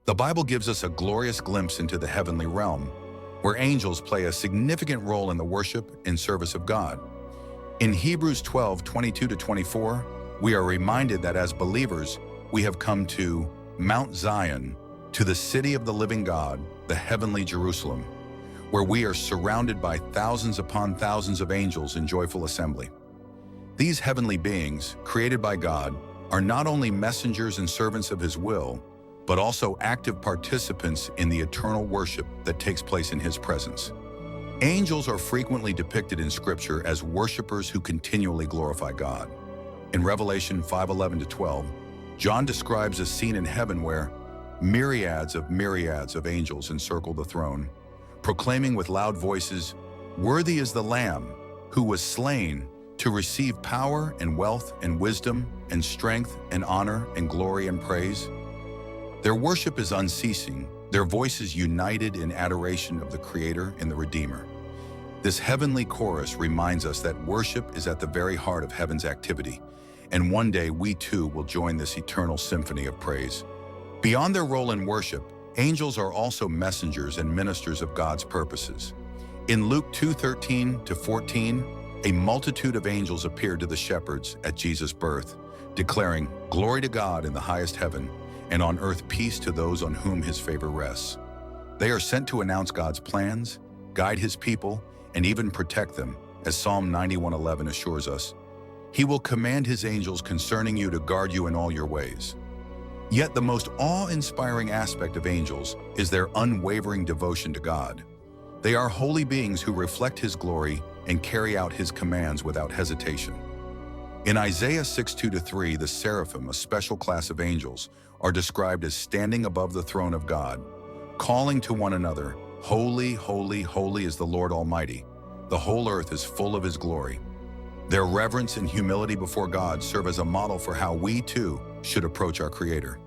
The Bible gives us a glorious glimpse into the heavenly realm, where angels play a significant role in the worship and service of God. In Hebrews 12:22-24, we are reminded that as believers, we have come to Mount Zion, to the city of the living God, the heavenly Jerusalem, where we are surrounded by thousands upon thousands of angels in joyful assembly. These heavenly beings, created by God, are not only messengers and servants of His will, but also active participants in the eternal worship that takes place in His presence. Angels are frequently depicted in Scripture as worshipers who continually glorify God. In Revelation 5:11-12, John describes a scene in heaven where myriads of angels encircle the throne, proclaiming with loud voices, "Worthy is the Lamb who was slain to receive power and wealth and wisdom and strength and honor and glory and praise." Their worship is unceasing, their voices united in adoration of the Creator and the Redeemer. This heavenly chorus reminds us that worship is at the very heart of heaven's activity, and one day we too will join this eternal symphony of praise. Beyond their role in worship, angels are also messengers and ministers of God's purposes. In Luke 2:13-14, a multitude of angels appeared to the shepherds at Jesus' birth, declaring, "Glory to God in the highest heaven, and on earth peace to those on whom His favor rests." They are sent to announce God's plans, guide His people, and even protect them, as Psalm 91:11 assures us. He will command His angels concerning you to guard you in all your ways. Yet the most awe-inspiring aspect of angels is their unwavering devotion to God. They are holy beings who reflect His glory and carry out His commands without hesitation. In Isaiah 6:2-3, the seraphim, a special class of angels, are described as standing above the throne of God, calling to one another, "Holy, holy, holy is the Lord Almighty. The whole earth is full of His glory." Their reverence and humility before God serve as a model for how we too should approach our Creator.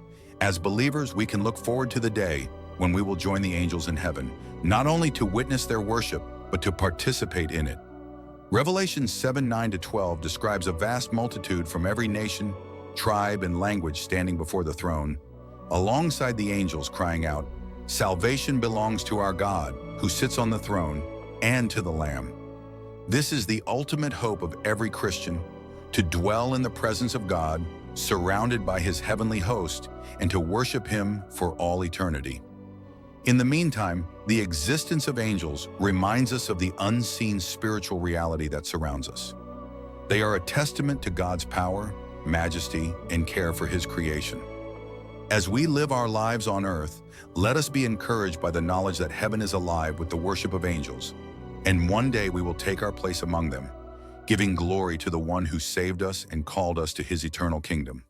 As believers, we can look forward to the day when we will join the angels in heaven, not only to witness their worship, but to participate in it. Revelation 7:9-12 describes a vast multitude from every nation, tribe, and language standing before the throne, alongside the angels crying out, "Salvation belongs to our God, who sits on the throne, and to the Lamb." This is the ultimate hope of every Christian, to dwell in the presence of God, surrounded by His heavenly host, and to worship Him for all eternity. In the meantime, the existence of angels reminds us of the unseen spiritual reality that surrounds us. They are a testament to God's power, majesty, and care for His creation. As we live our lives on earth, let us be encouraged by the knowledge that heaven is alive with the worship of angels, and one day we will take our place among them, giving glory to the one who saved us and called us to His eternal kingdom.